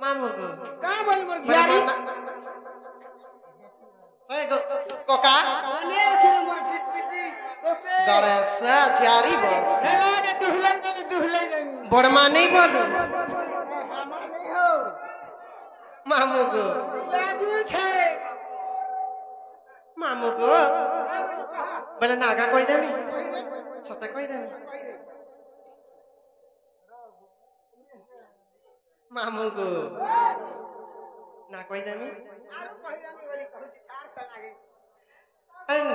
मामू को का बोली मोर झियारी ओए कोका आने छिरे मोर छिटपिटी ओके गणेश झियारी बस हेला के दुहलाई दे बड़मा नहीं बोलू हमर नहीं हो मामू को लागू छे मामू को बोले नागा कोई देमी सते कोई देमी मामू को ना कोई देमी आरो कहि रानी वाली कहू ठार सा लागे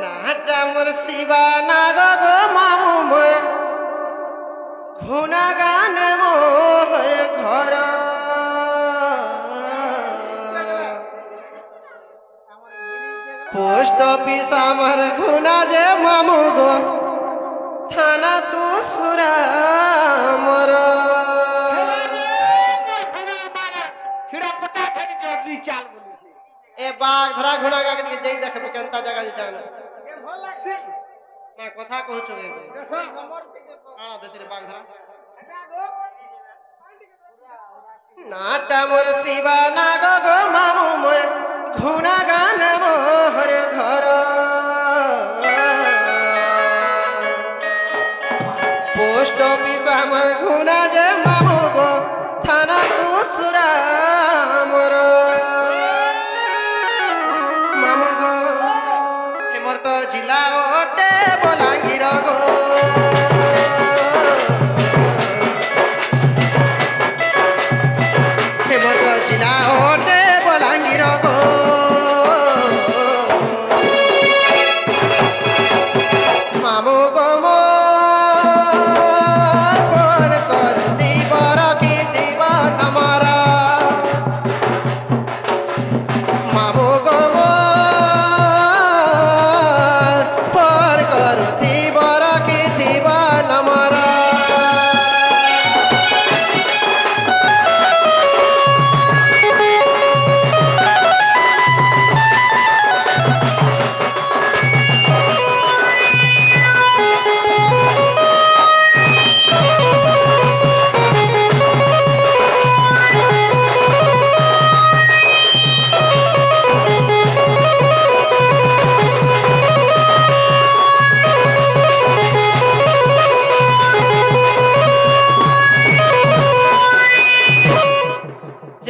नाटा मोर शिवा नागा गो मामू मोय घुना गान मोर घर पोस्ट ऑफिस आमर घुना जे मामू गो थाना तू सुरा मोर छिड़ा पटा के जल्दी चाल बोली ए बाघ धरा घुना गा के जई देखबे केनता जगह जान ए भल लागसे मैं कथा कहू छगे देखो हमर के आना देते रे बाघ धरा हटा गो नाटा मोर शिवा नाग गो मामू मोर घुना गान मोहर घर पोस्ट ऑफिस हमर घुना जे मामू गो थाना तू सुरा मोर मामू गो हे मोर तो जिला ओटे बलांगीर गो हे मोर तो जिला ओटे बलांगीर गो मामू गो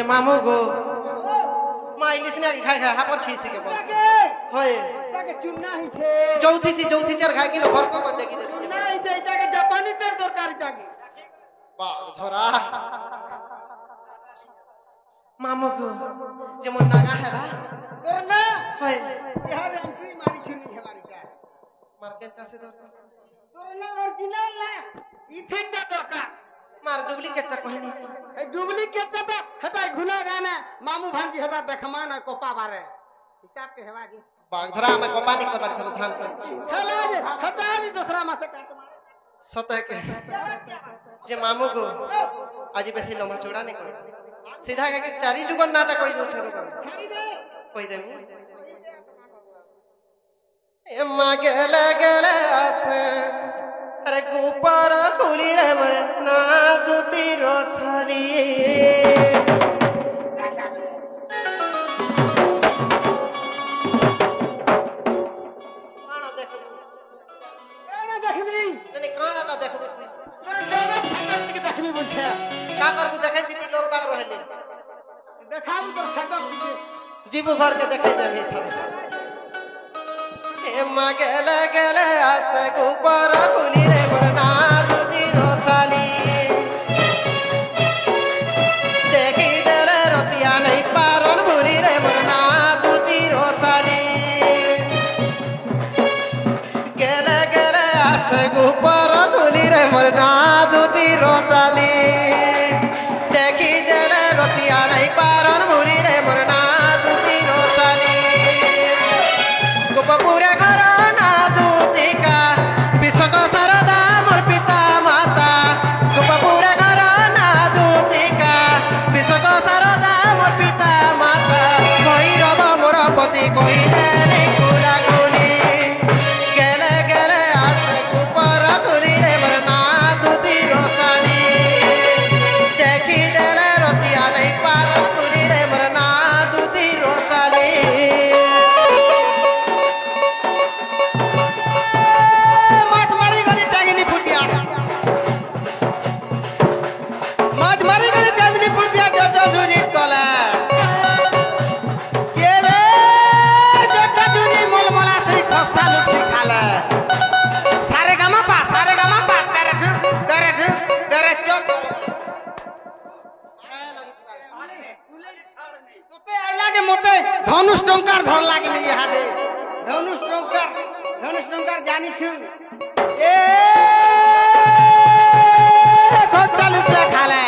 मामू गो माई लिसने के खाय खाय हापर छीसी के बस होय ताके चुन्ना ही छे चौथी सी आर खाय किलो भर को देखि दे चुन्ना ही छे ताके जापानी तर तरकारी ताके बाघ धरा मामू गो जेमन नागा हैला करना होय यहां दे एंट्री मारी छुनी हमारी का मार्केट का से दो करना ओरिजिनल ना इथे का तरकार मार डुप्लीकेट का कहनी ए डुप्लीकेट का हटाई घुना गाना मामू भांजी हटा देखमा ना कोपा बारे हिसाब के हेवा जी बाघ धरा में कोपानी को बार थलो धान कर छी हला जे हटा भी दूसरा में से काट मारे सतह के जे मामू को आज बेसी लंबा चौड़ा नहीं कर सीधा के चारी जुगन नाटक कोई जो छोरो छाड़ी दे कोई दे एम्मा गेले गेले आसे अरे ऊपर खुली रे मर ना दूती रोसरी काना देखबी तने काना ना देखबे गाना छटक के देखबी बुझे का करबू देखे दीदी लोग बाग रहले देखाबू तो छटक के जीबू घर के देखे देबी था एम्मा गेले गेले आसे ऊपर खुली रे मर ना दूती रोसली देखी दे रे रसिया नहीं पारन भूली रे मर ना दूती रोसली गेले गेले आसे ऊपर खुली रे मर ना दूती रोसली देखी दे रे रसिया नहीं पारन भूली रे मर ना दूती रोसली गोपपुरे घर ना दूती का विश्व को सरदा मोर पिता माता गोपपुरे घर ना दूती का विश्व को सरदा मोर पिता माता कोई रब मोर पति कोई देनी खुला खुली गेले गेले आसे ऊपर खुली रे मोर ना दूती रोसानी देखी दे रे रसिया नहीं पार আগে মতে ধনুষ টঙ্কার ধর লাগেনি ইহাদে ধনুষ টঙ্কার জানিছু এ খস্তা লুচা খালে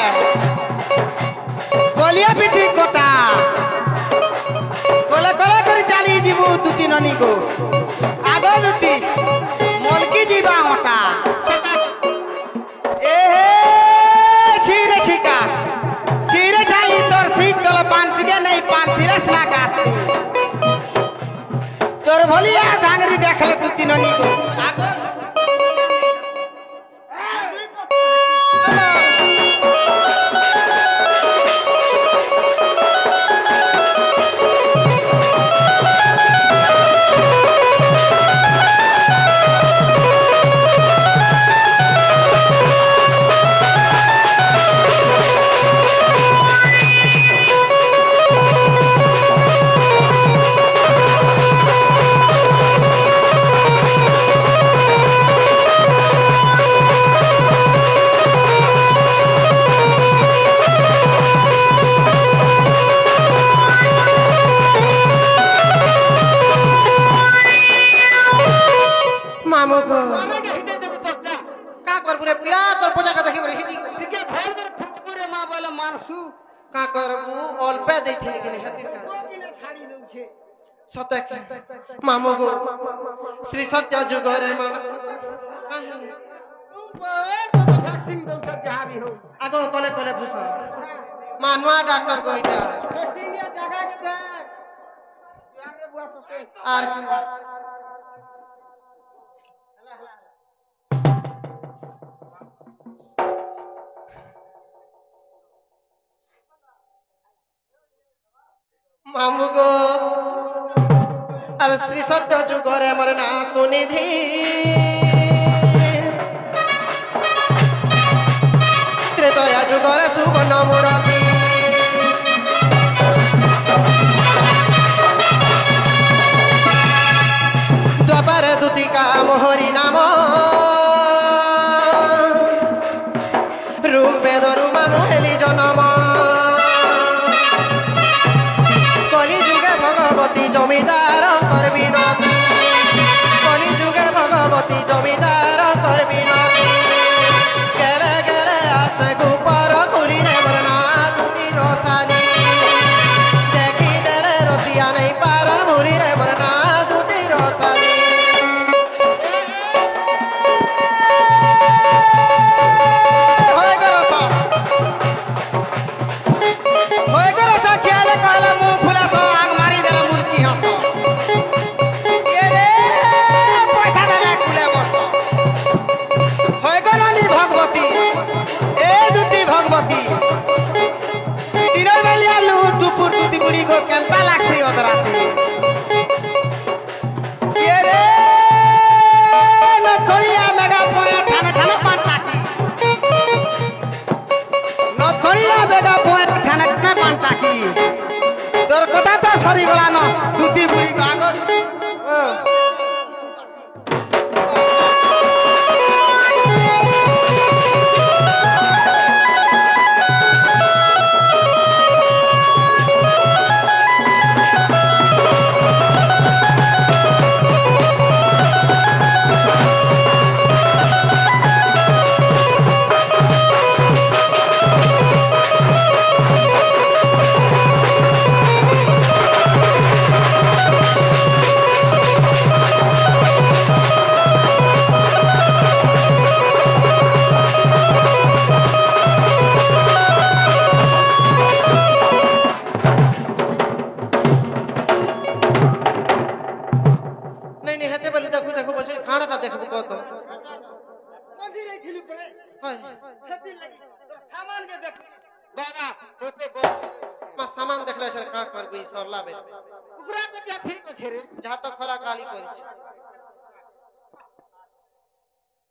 গলিয়া পিটি কোটা কলে কলে করে চালি যাবু দুতি ননি গো আগ দুতি মলকি যাবা ওটা এ ছিরে ছিকা ছিরে ছাই তোর সিট তলে পান্তিকে নেই পান্তিলে না গাত তোর ভলিয়া ডাঙ্গরি দেখলে দুতি ননি গো আগ মামু গো কা করবু রে পিলা তোর পূজা কথা কি বলে হিটি টিকে ভর করে খুঁজপুরে মা বলে মারসু কা করবু অল্পে দেইছিলি কিনে হাতির কাজ কিনে ছাড়ি দউছে সতে মামু গো শ্রী সত্য যুগরে মান ভ্যাকসিন দউছে যাহা भी हो আগো কলে কলে বুঝ মানুয়া ডাক্তার কইটা ভ্যাকসিন या জায়গা के दे यार रे बुआ तो আর মামু গো আর শ্রী সত্য যুগরে আমার না সুনিধি ত্রেতয়া যুগরে সুবর্ণ মূরতি দ্বাপরে দুতিকা মোহরি নাম ঋগ্বেদরু মামু হেলি জনম কলি যুগে ভগবতী জমিদার করবি নতি কলি যুগে ভগবতী জমিদার করবি নতি গেলে গেলে আসে গুপর কুলি রে বরনা দুতি রসালি দেখি দেলে রসিয়া নেই পারন ভুলি রে বরনা দুতি রসালি হয়ে গেল সব होय करो सा खेले कहले मुंह फुला तो आग मारी देला मूर्ति हम ये रे पैसा देला कुले बस होय करो नी भगवती ए दुती भगवती तीनर बेलिया लू टुपुर दुती बुड़ी को केलता लागसी ओदराती ये रे न थोड़िया मेगा पोया ठाने ठाने पांच की नथड़िया बेगा पोएट खाना ना पांता की तोर कथा तो सरी गला न दुती बुड़ी को आगो नहीं नहीं हेते बोली देखो देखो बोल खानाटा देखबो कत मंदिर रे थिलु पे हाय खेती लगी तोर सामान के देख बाबा होते को मा सामान देखले से का करबी सरला बे उकरा पे क्या थिर को छेरे जहा तक खरा काली करिछ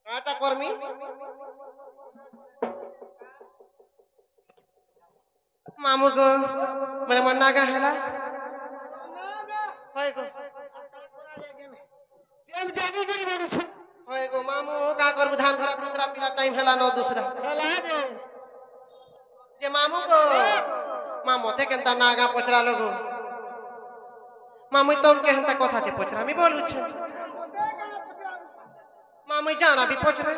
काटा कर्मी मामू गो मेरे मन नागा हैला होय गो तेम जागी करी बोलू छु होय गो मामू का करबू धान खरा दूसरा पिला टाइम हैला न दूसरा हला दे जे मामू गो मामू ते केनता नागा पचरा लगो মা মুই তোমকে হেনতা কথাটি পছরামি বলুছে মা মুই জানাবি পছরে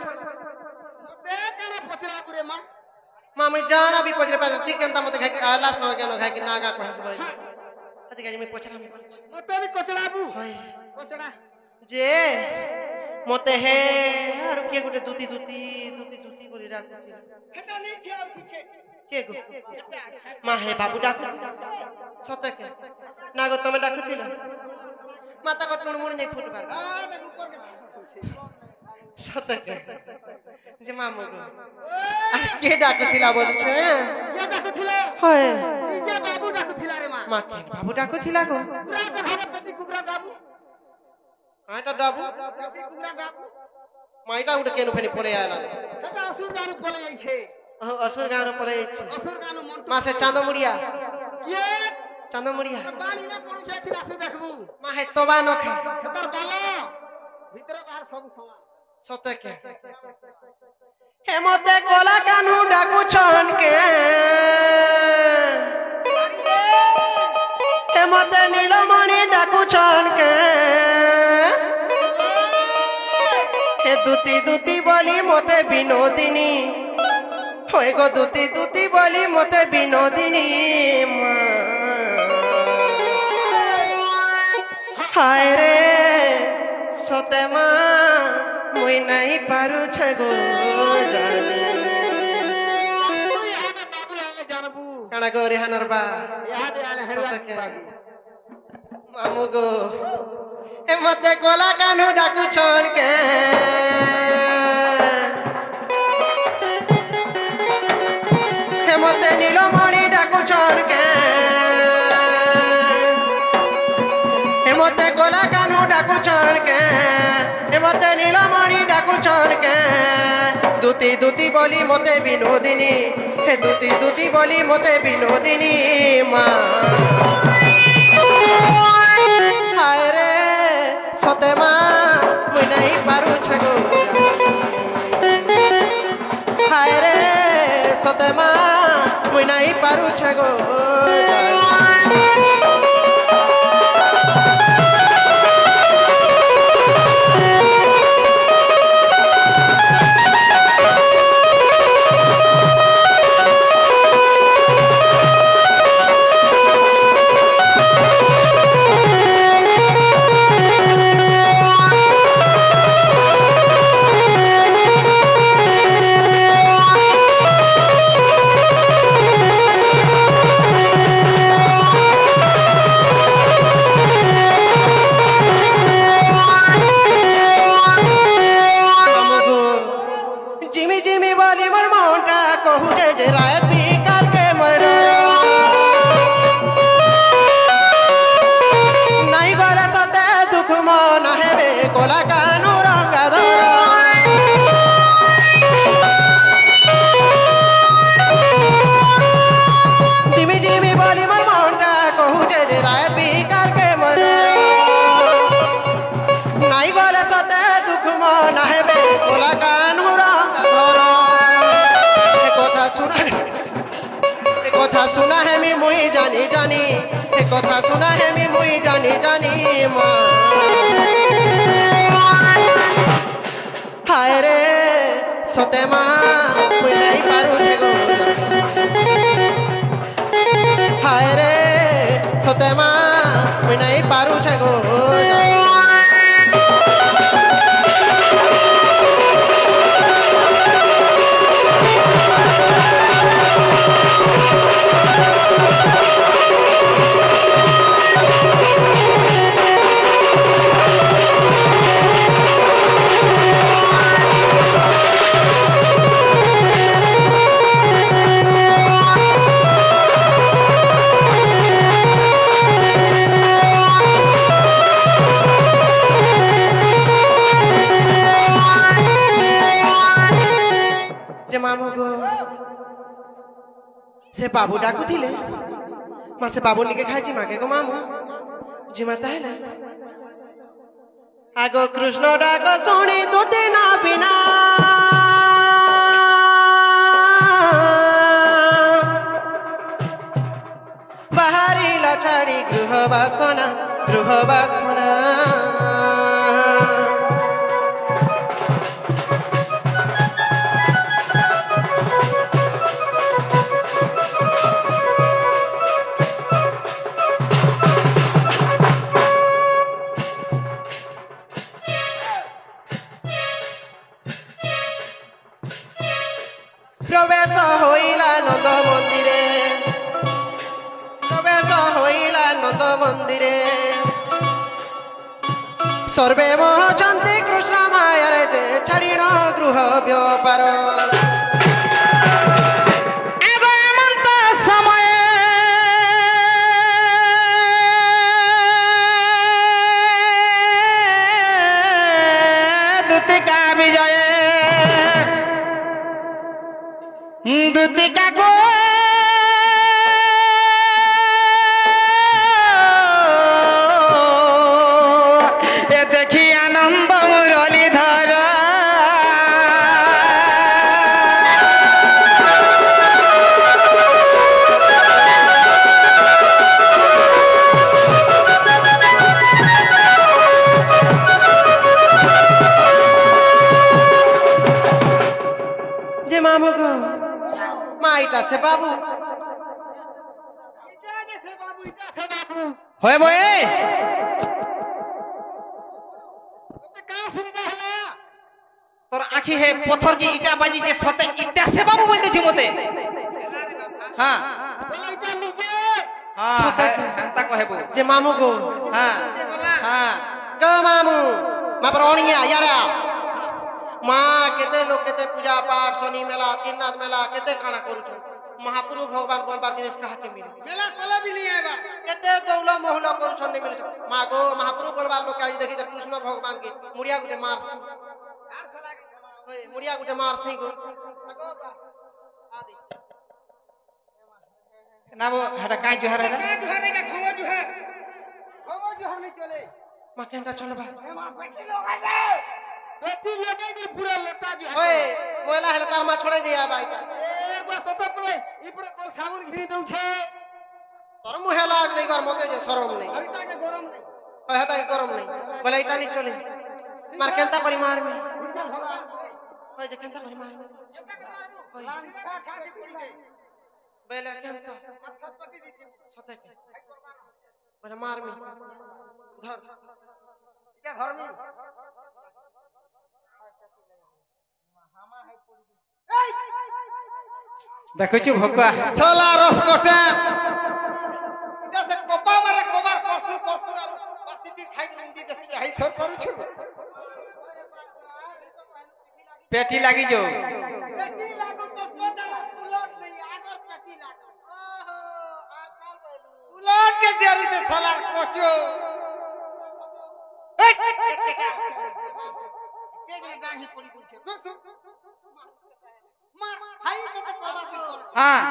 মতে কেন পচরাবু রে মা মা মুই জানাবি পছরে পারে তুই কেনতা মতে খাই আলা সর কেন খাই কি নাগা কহ বই আতি কাজ মুই পছরামি বলছে মতে বি কচরাবু হয় কচরা যে মতে হে আর কে গুটে দুতি করে রাখতি হেটা নি ঠিয়া উঠিছে কে গো মা হে বাবু ডাকুতি সতকে না গো তুমি ডাকুতিল মাতা কট মুড় নেই ফুটবার আ দেখ উপর কে উঠিছে সতকে যে মামু গো আর কে ডাকুতিলা বলছে কে ডাকুছিল হয় নিজে বাবু ডাকুছিল রে মা মা কে বাবু ডাকুতিলা গো কুকুরা দেখাবে পেটি কুকুরা ডাবু আইটা ডাবু পেটি কুকুরা ডাবু মাইটা উঠে কেন ফেনি পড়ে আলা হেটা অসুর গানু পলে যাইছে অসুর গান পড়ে যাচ্ছে অসুর গানু মন্টু মাসে চাঁদমুড়িয়া কে চাঁদমুড়িয়া বালি না পড়ছে আছে আসে দেখবু মা হে তোবা নখা হেতার বাল ভিতরে বাহার সব সমান সতকে হেমতে কলা কানু ডাকুছন কে হেমতে নীলমণি ডাকুছন কে হে দুতি বলি মতে বিনোদিনী হয়ে গো দুতি বলি মতে বিনোদিনী মা হায় রে সতে মা মুই নাই পারুছে গো জানি তুই হাতে বাবু আলে জানবু কানা গো রেহানর বা ইহাদে আলে সতকে। হেলা মামু গো এ মতে কলা কানু ডাকুছন কে হে মতে নীলমণি ডাকুছন কে হে মতে কলা কানু ডাকুছন কে হে মতে নীলমণি ডাকুছন কে দুতি বলি মতে বিনোদিনী হে দুতি বলি মতে বিনোদিনী মা হায় রে সতে মা মুই নাই পারুছে গো হায় রে সতে মা মুই নাই পারুছে গো জিমি বলি মোর মনটা কহুছে যে রাত বিকালকে মর নাই গলে সতে দুঃখ মন হেবে কোলা কানু রঙ্গা ধর জিমি বলি মোর মনটা কহুছে যে রাত বিকালকে মর নাই গলে সতে দুঃখ মন হেবে কোলা কানু রঙ্গা ধর কথা শুনা হেমি মুই জানি এ কথা শুনা হেমি মুই জানি মা হায় রে সতে মা মুই নাই পারুছে গো হায় রে সতে মা মুই নাই পারুছে গো মামু গো সে বাবু ডাকুଥିଲେ মা সে বাবু নিকে খাইছি মাকে গো মামু জিমা তাহলে আগো কৃষ্ণ ডাক শুনি দুতি না বিনা বাহারিলা ছাড়ি গৃহ বাসনা গৃহ বাসনা প্রবেশ হইলা নন্দ মন্দিরে প্রবেশ হইলা নন্দ মন্দিরে সর্বে মোহচন্তি কৃষ্ণ মায়ারে যে ছাড়িণ গৃহ ব্যাপার দুতিকা গো এ দেখি আনন্দ মুরলীধর যে মামু গো মাইটা সে বাবু হয় বয়ে তোর আখি হে পথর কি ইটা বাজি যে সতে ইটা সে বাবু বলতেছি মতে হ্যাঁ হ্যাঁ কহেবো যে মামু গো হ্যাঁ হ্যাঁ গো মামু মা প্রণিয়া ইয়ারা মা কেতে লোক কেতে পূজা পাঠ শনি মেলা তিননাথ মেলা কেতে কাଣା করুছ মহাপুরু ভগবান বলবার জিনিস কাহাকে মিলে মেলা কলা বিলি আইবা কেতে দৌল মহুল করুছন নি মিলে মা গো মহাপুরু বলবার লোক আজ দেখি যে কৃষ্ণ ভগবান কে মুড়িয়া গুটে মারছি মুড়িয়া গুটে মারছি গো না বো হাটা কাই জোহার হেলা জুহার এটা খঙ্গ জুহার নাই চলে মা কেনটা চলবা মা পেটি লগাই দে পেটি লগাই দে পুরা লটা জি ওই ময়লা হেলা তার মা ছড়াই দিয়া বাইটা এ বা তত পরে ই পরে কোন সাবুন ঘিরি দউছে তোর মুহে লাগ নাই গর মতে যে শরম নাই আরে তাকে গরম নাই ওই হতা গরম নাই বলে এটা নি চলে মার কেনটা করি মারমি ওই যে কেনটা করি মারমি কেনটা করে মারবো ওই ছাড়ি পড়ি দে বেলা কেনটা সতপতি দিতি সতে কে বলে মারমি ধর এটা ধরমি দেখছো ভগবা সোলা রস কটে এটা সে কপা মারে কবার করছু আর পাসিটি খাই রুন্দি দেছি হাই সর করুছু পেটি লাগি যাও পেটি লাগো তো পদার উলট নাই আগর পেটি লাগো ওহো আকাল বলু উলট কে দেরুছে সোলার কচু এই কেগলে গাহি পড়ি দুছে মার হাই তো কবার দি হ্যাঁ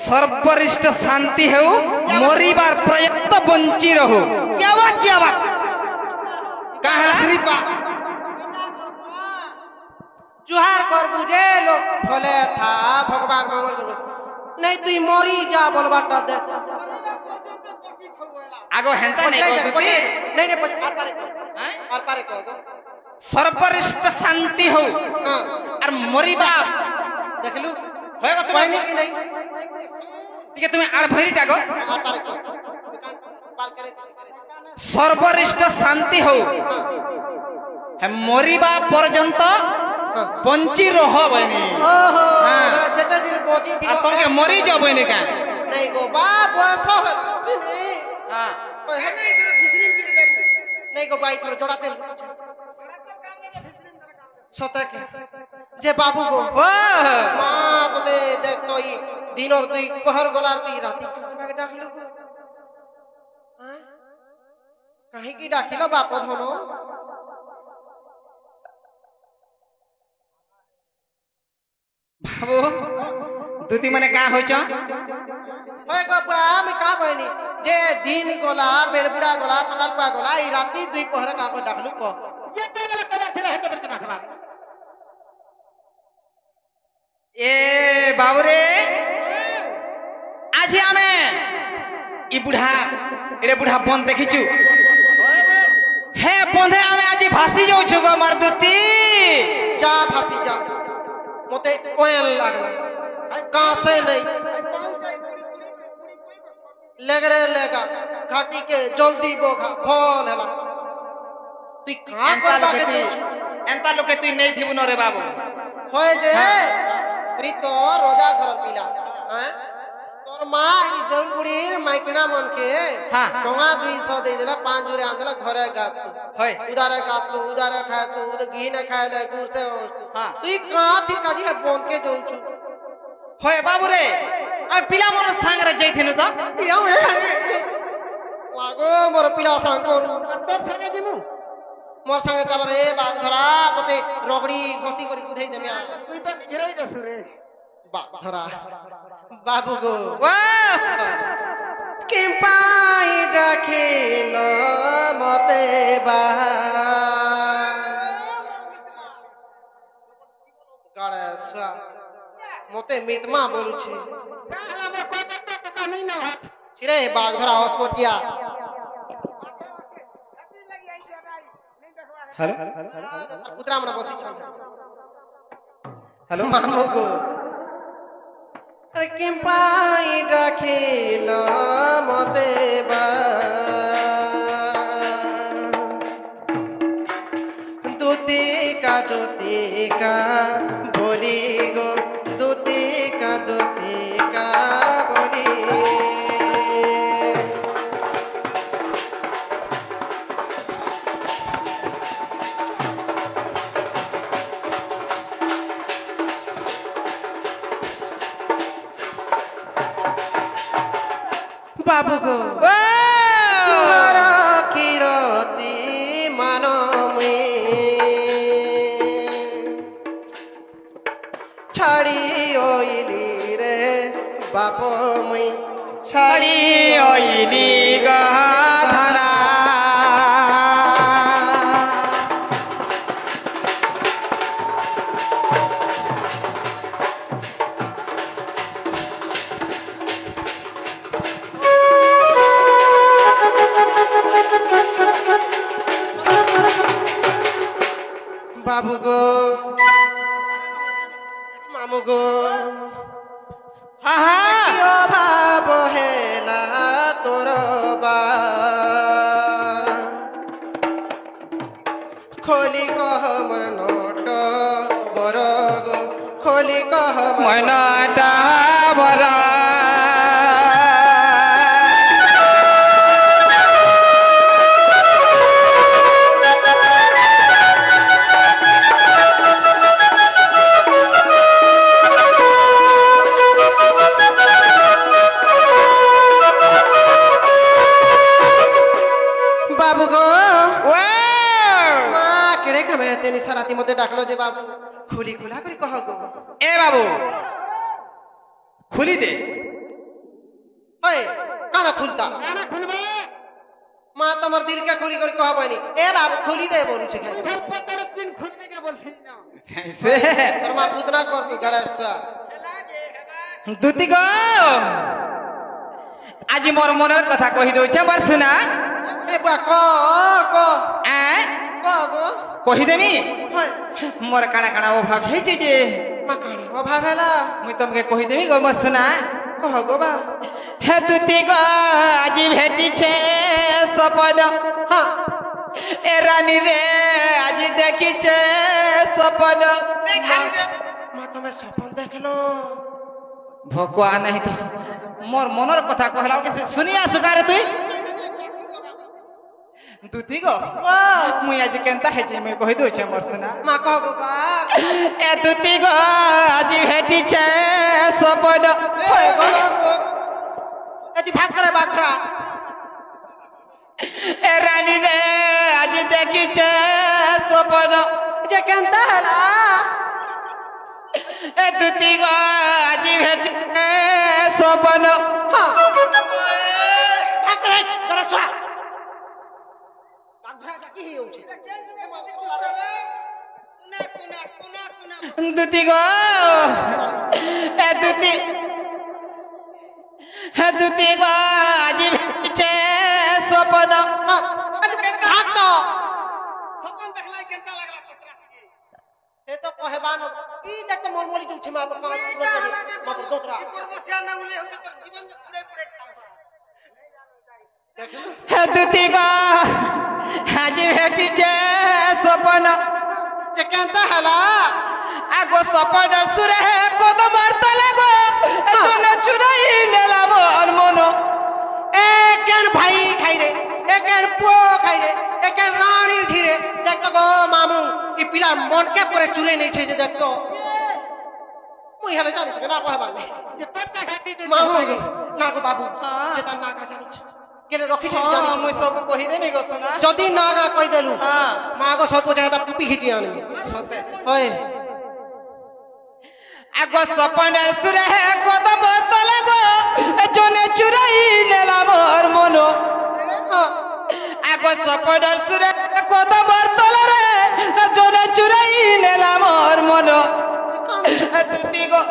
সর্বরিষ্ট শান্তি হেউ মরিবার প্রয়ত্ন বঞ্চি রহু क्या बात কাহলা শ্রীপা जुहार कर बुझे लोग भले था भगवान मंगल करो नहीं तू मरी जा बोलबाटा दे আগো হেনতা নাই কইতি नहीं नहीं आर पारे कहो সর্বরিষ্ট শান্তি হেউ हां আর মরিবা देख लू হয়ে গত पानी की नहीं ঠিক তুমি আর ভরিটা গো आर पारे कहो दुकान पाल करे সর্বরিষ্ট শান্তি হেউ हां মরিবা পর্যন্ত বঞ্চি রহ বইনি ओहो हां जते दिन कोची थी আর তোমাকে মরি যাব বইনি কা नहीं गो बाप वासो नहीं हां नहीं गो बाई थोड़ा जोड़ा तेल सतक जे बाबू गो मां तो दे देख तो ई दिन और दुई पहर गोलार ती राती के डाकलु गो हां काहे की डाकिलो बाप धनो বাবু দুতি মানে কা হইছ ओए गो আমি का बहनी जे दिन गोला बेरबुड़ा गोला सकाल पा गोला ई राती दुई पहर का को डाकलु को जे तेला कदा थिला हेते बेलना खबा এ বাবু আজি আমি ই বুঢ়া এরে বুঢ়া বন দেখিছু হে বন্ধে আমি আজি ভাসি যাউছু গো মারদুতি जा फांसी जा मते ओयल लागला कहां से नहीं लेगरे लेगा घाटी के जल्दी बोगा फल हला तू कहां पर बागे एंता लोके तुई नहीं थिबु न रे बाबू होए जे तुई तो रोजा घर पिला हैं तोर मां ई देउलगुड़ी माइकना मन के हाँ। टोंगा 200 दे देला 5 जुरे आंदला घरे गात होय उदारे गात उदारे खाए तू उधर घी न खाए ले गुड़ से हाँ। तू कहां थी काजी है बोन के जोंचू होय बाबू रे आ पिला मोर संग रे जइथिनु त लागो मोर पिला संग करू तोर संगे जिमु मोर संगे चल रे बाग धरा तोते रगड़ी घसी करी बुझाई देमे आ तू तो निजरई दसु रे बाग धरा बाबू गो वाह कि पाई डाकिल मते बा गाड़े स्वा मते मितमा बोलू छी हमर कोई तो नहीं ना छिरे बाग धरा हॉस्पिटल हेलो कुतरा मना बसी छन हेलो मामू को कि पाई डाकिल मते बा दूती का बोली गो दूती का बोली बाबू को किरती मानो छाड़ी ओइली रे बाप मुई छड़ी ओइली गधना बाबू गो मामू गो हाँ हाँ कियो बाबो हेला तोर बा खोली कह मोर नोट बर गो खोली कह मनाटा बरा बाबू गो वाह मां केड़े कमे तेनी सराती मते डाकलो जे बाबू खुली खुला करी कह गो ए बाबू खुली दे ओए काना खुलता मां तमर दिल के खुली करी कह बनी ए बाबू खुली दे बोलू छे खाली दिन खुलने के बोलथि ना से तोर मां खुदना करती गणेशवा दुती गो আজি মোর মনের কথা কহি দউছে বর্ষনা ए बुआ को এ गो কহি দেমি होय মোর কানা কানা অভাব হয়েছে যে मकानी अभाव हैला মুই তোমাকে কহি দেমি গো বর্ষনা कह गो बा হে দুতি গো আজি ভেটিছে সপন हां এ রানী রে আজি দেখিছে সপন मां तुम्हें सपन देखलो ভকুয়া নাই তো মোর মনের কথা কহলা কে শুনিয়া সুগারে তুই দুতি গো वाह মুই আজি কেনতা হেছে মুই কহি দউছে বর্ষনা मां कह गो बा এ দুতি গো আজি ভেটিছে সপন होय गो एती भाग करे बाखरा এ রানী রে আজি দেখিছে সপন जे केनता हैला এ দুতি গো আজি ভেটিছে সপন हां भाग करे गणेशवा बाखरा की ही होउछे দুতি গো এ দুতি হে দুতি গো আজি ভেটিছে সপন ভাগ তো সপন দেখলাই কেনতা লাগলা পত্রা থেকে সে তো কহেবান ই দেখতে মরমলি দুছি মা বাবা মা দোতরা এই পরমসিয়া না উলে হতে তোর জীবন পুরে পুরে খাওয়া হে দুতি গো আজি ভেটিছে সপন যে কেনতা হেলা আগো সপন সুরে কদমার তলে গো তোনে চুরাই নেলা মন মন এ কেন ভাই খাই রে এ কেন পো খাই রে এ কেন রানীর ঝিরে দেখতো গো মামু ই পিলা মনকে পরে চুরে নেছে যে দেখতো মুই হেলে জানিস না কহেবান যে তোর টাকা দিতে মামু না গো বাবু যে তার নাগা জানিস কেলে রখি জানিস মুই সব কহি দেমি গো সোনা যদি নাগা কই দেলু হ্যাঁ মা গো সব জায়গা টুপি খিচি আনবি সতে হয় আগো সপনের সুরে কদম তলে গো জনে চুরাই নেলা মোর মন আগো সপনের সুরে কদম তলে রে জনে চুরাই নেলা মোর মন দুতি গো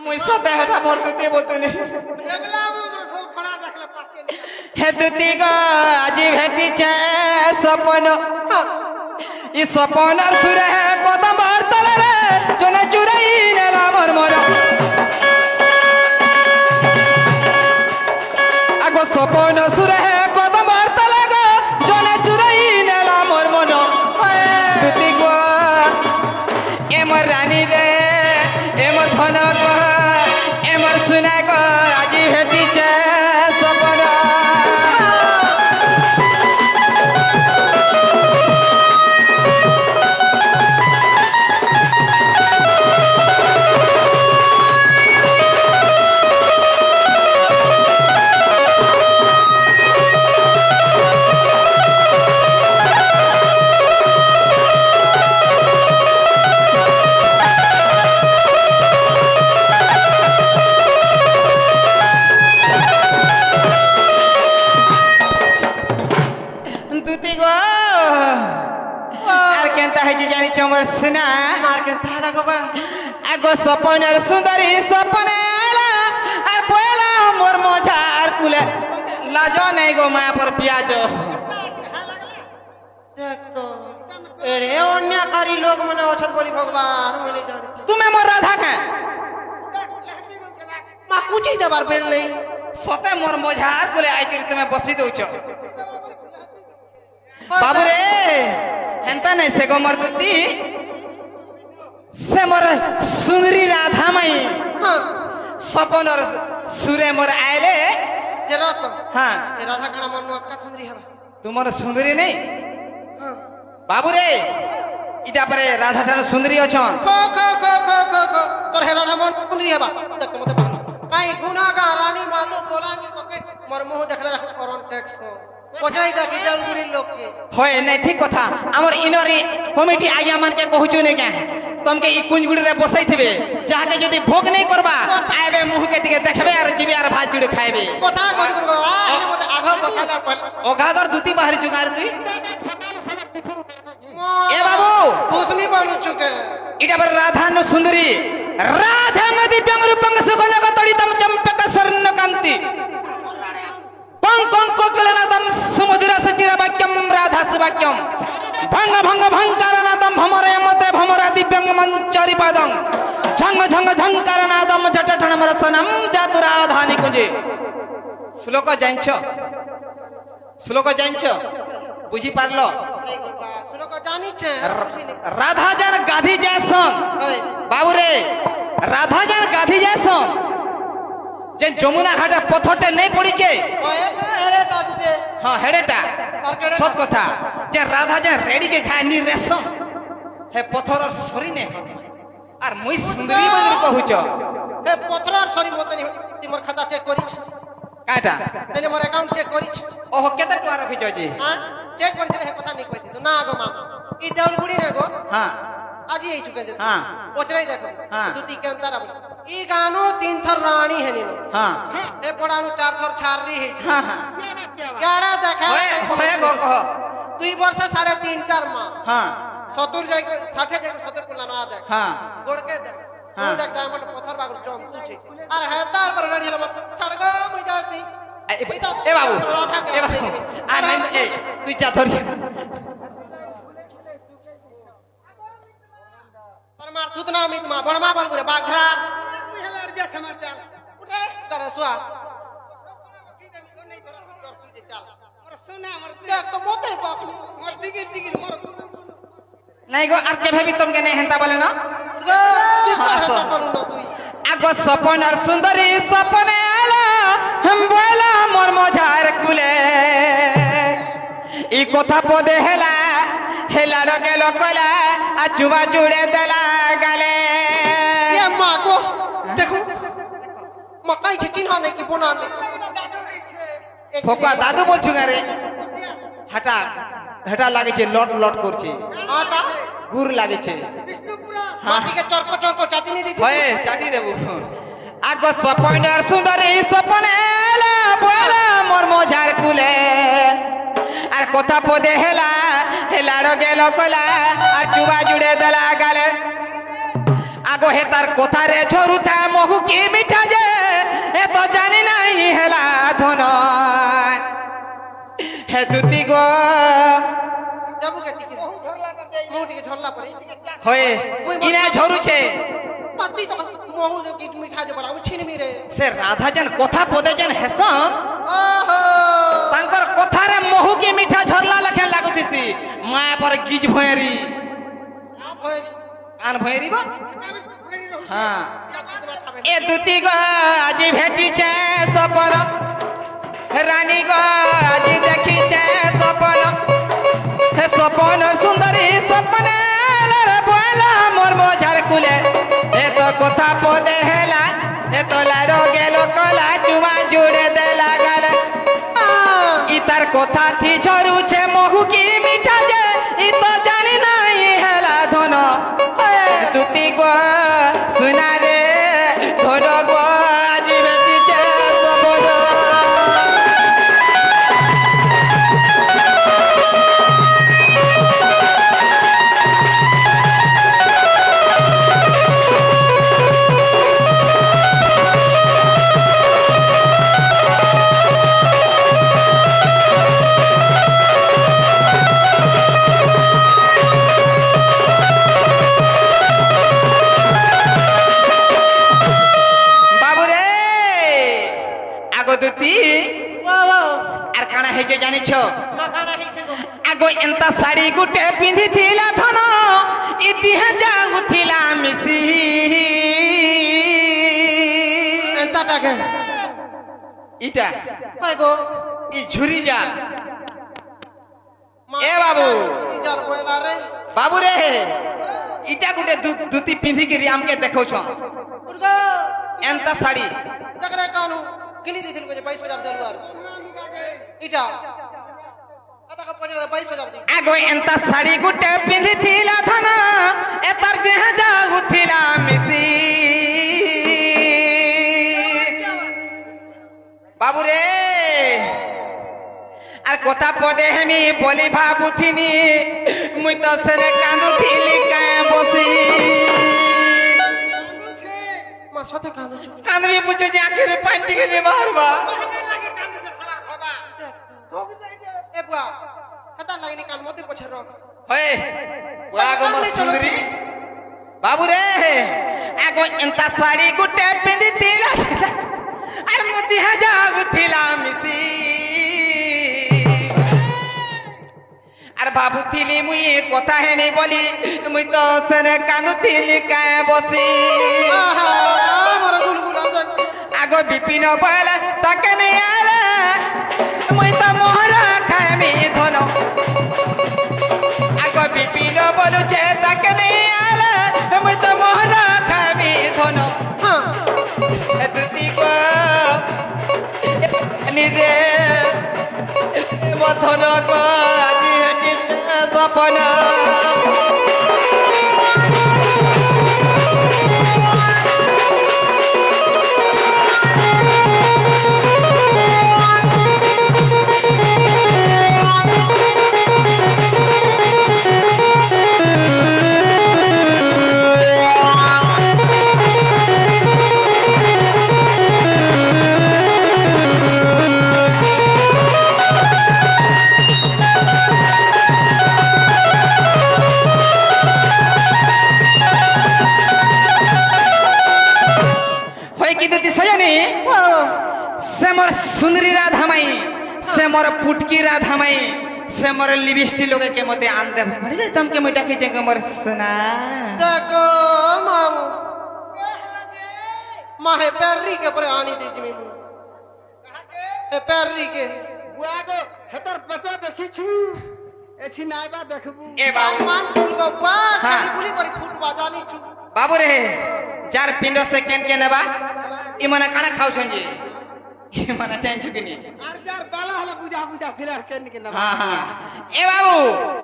মুই সতে হেটা মোর দুতি বলতুনি দেখলা মোর ঢোল খড়া দেখলা পাকে নি হে দুতি গো আজি ভেটিছে সপন ই সপনের সুরে কদম তলে রে জনে চুরাই নেলা মোর মন আগো সপনের সুরে কদম তলে গো জনে চুরাই নেলা মোর মন দুতি গো এমর রানী রে এমর ধন গো এমর সুনা গো আজি ভেটিছে সপন দুতি গো আর কেনতা হয়েছে জানিছ আমার সিনা মার কেনতা হেলা গো বা আগো সপনের সুন্দরী সপনে আলা আর পয়লা মোর মজার কুলে লাজ নাই গো মায়া পর পিয়াজ দেখতো এরে অন্যকারী লোক মানে অছত বলি ভগবান মিলে জানি তুমি মোর রাধা কে মা কুচি দেবার বেল নেই সতে মোর মজার কুলে আই করি তুমি বসি দউছ বাবু রে হেনতা নাই সে গো মোর দুতি সে মোর সুন্দরী রাধা মাই হ্যাঁ সপনর সুরে মোর আইলে যে রত হ্যাঁ এ রাধা কানা মন একটা সুন্দরী হবা তোমার সুন্দরী নেই হ্যাঁ বাবু রে ইটা পরে রাধা ঠান সুন্দরী অছন খো খো খো খো খো খো তোর হে রাধা মন সুন্দরী হবা দেখতো মতে ভালো কাই গুনাগা রানী মালু বলাঙ্গি তোকে মোর মুহ দেখলে করন ট্যাক্স পচাই দেখি জরুরি লোককে হয় নাই ঠিক কথা আমার ইনরি কমিটি আজ্ঞা মানকে কহুছু নে কে তমকে ই কুঞ্জগুড়ি রে বসাই থিবে যাহাকে যদি ভোগ নাই করবা আইবে মুহকে টিকে দেখবে আর জিবে আর ভাত জুড়ে খাইবে কথা কই গো মতে আঘ বসালা পড় অগাধর দুতি বাহারি জুগার তুই এ বাবু দুসমি বলু চুকে ইটা পরে রাধা ন সুন্দরী রাধা মদি ব্যঙ্গ রূপং সুগনগ তড়িতম চম্পক স্বর্ণ কান্তি কং কং কোকলনাদম সমুদ্র সচির বাক্যম রাধা বাক্যম ভঙ্গ ভঙ্গ ভঙ্কারনাদম ভমরে মতে ভমরা দিব্যঙ্গ মঞ্চরি পদম ঝঙ্গ ঝঙ্গ ঝঙ্কারনাদম জটঠনম রসনম জাতু রাধা নিকুঞ্জে শ্লোক জানছ শ্লোক জানছ বুঝি পারল নাই গো বা শুনো কো জানিছে বুঝিনি রাধা যান গাধি যাসন ওই বাবুরে রাধা যান গাধি যাসন যে যমুনা ঘাটে পথরটা নেই পড়িছে ওই এরে দাদুতে হ্যাঁ হেডেটা সত কথা যে রাধা যান রেডিকে খায় নি রেশম হে পথরর সরি নে আর মুই সুন্দরী বলি কহুছ এ পথরার সরি মতে নি তুই মোর খাতা চেক করিছ কাটা তেনে মোর অ্যাকাউন্ট চেক করিছ ওহ কেতে টাকা রাখিছ জি হ্যাঁ চেক করিছিলে হে কথা নি কইতি তো না গো মামা ই দেউলগুড়ি না গো হ্যাঁ আজি এই চুকে যেত হ্যাঁ পচরাই দেখো হ্যাঁ। দুতি কেনতারা বলি ই গানো 3 থর রানী হেনি হ্যাঁ এ পড়ানো 4 থর ছাড়রি হেছি হ্যাঁ হ্যাঁ গাড়া দেখা হয়ে গো কহ 2 বর্ষ 3.5 টার মা হ্যাঁ 70 যাই 60 যাই 70 কুলা না দেখ হ্যাঁ গোড়কে দেখ हाँ। देख डायमंड पत्थर बागर जम तुझे अरे है तार पर रेडी लम छड़गा मुई जासी ए बाबू ए बाबू आ नहीं ए तू जा थोड़ी परमार थुतना मित मा बणमा बन करे बाघरा मुई हेला अर्जा समाचार उठे करे सुआ की दे को नहीं धरत डर तुझे चाल मोर सोना मोर देख तो मोते पाखनी मोर दिगिर दिगिर मोर गुरु गुरु नहीं गो आर के भाभी तुमके नहीं हेंता बोले ना गे तू हाँ, कर सो। पड़ू न तुई আগো সপনার সুন্দরী সপনে আলো বলা মোর মজার কুলে ই কথা পদে হেলা হেলার গেল কলা আর চুমা জুড়ে দেলা গালে ये मां को देखो मकाई चिचिन हाने की बनाने ফোকা দাদু বলছু রে হাটা হাটা লাগেছে লট লট করছে आटा গুড় লাগেছে বিষ্ণুপুরা माटी के चरको चरको चाटनी दी হয় চাটি দেবো আগো সপনার সুন্দরী সপনে আলো বলা মোর মজার কুলে আর কথা পদে হেলা হেলার গেল কলা আর চুবা জুড়ে দেলা গালে আগো হে তার কথারে ঝরুথা মহু কি মিঠা যে এ তো জানি নাই হেলা ধন হে দুতি গো जब के टिके ধরলাটা দেই मुंह टिके झरला पड़े হয়ে কিনা ঝরুছে पति तो मोहू जो कीट मीठा जो बड़ा छिन मिरे সে রাধা যেন কথা পদে যেন হেসন ओहो ତାଙ୍କର କଥାରେ ମହୁ କି ମିଠା ଝରଲା ଲେଖେ ଲାଗୁଥିସି ମାୟା પર ଗିଜ ଭଏରୀ आप होए କାନ ଭଏରୀ ବା ହଁ या कितना खावे ଏ ଦୁତି ଗ ଆଜି ଭେଟିଛେ ସପନ ରାନୀ ଗ ଆଜି ଦେଖିଛେ ସପନ হে সপন সুন্দরী সপনে বয়লা মোর মজার কুলে এ তো কথা পদে হেলা এ তো লাড়ো গেল কলা চুমা জুড়ে দেলা গালে ইতার কথা থি ঝরুছে মহু কি মিঠা যে ই তো জানি নাই হেলা ধন দুতি গো সুনা রে ধর গো আজি বেটিছে সবর বাবুরে আগো দুতি वाह वाह আর কানা হেজে জানিছ मकाना ही छगो আগো এন্তা শাড়ি গুটে পিঁধিথিলা ধন ইতিহে যাউথিলা মিশি एंता टाके ইটা हाय गो ই ঝুরি যা ए बाबू। जार बोला रे বাবুরে ইটা গুটে দুতি পিঁধিকি আমকে দেখৌছ उर्गा এন্তা শাড়ি जकरे कानू किनी दी को 22000 देलवार इटा आता का 22000 दी আগো এন্তা শাড়ি গুটে পিঁধিথিলা ধন এতার দেহে যাউথিলা মিশি বাবুরে আর কথা পদে হেমি বলি ভাবুথিনি মুই তো সেনে কান্দুথিলি কায়ে বসি मा साथे कानू কান্দবি বুঝে যে আখির পান্টি গেলে বারবা লাগে কান্দছে সালা খবা ए बुआ हता लाइने कान मते पछे रख হয়ে আগো মোর সুন্দরী বাবুরে আগো এন্তা শাড়ি গুটে পিঁধিথিলা আর মুতি যাউথিলা মিশি আর ভাবুথিলি মুই কথা হেমি বলি মুই তো সেনে কান্দুথিলি কায়ে বসি आहा मोर गुलगुला देख আগো বিপিন বলে তাকে নেই আলে মুই তো মোহরা খাইমি ধন আগো বিপিন বলুছে তাকে নেই আলে মুই তো মোহরা খাইমি ধন हां এ দুতি গো নিরে মথন গো আজি হেটিল সপনা सुंदरी राधा माई से मोर पुटकी राधा माई से मोर लिपस्टिक लोगे के मते आन दे मरे जाय तम के मोटा खींचे के मोर सुना देखो मामू माहे पैरी के पर आनी दी जिमी ए पैरी के बुआ को हेतर पेटो देखी छु एछि नाइबा देखबू ए बाबू मान चुल गो बा हाँ। खाली गुली करी फुट बाजानी छु बाबू रे जार पिंड से केन के नेबा ई मने खाना खाउ छन जी ई मने चाहि छु कि नी आर जार बाला हला बुझा बुझा फिलर केन के ना हां हां ए बाबू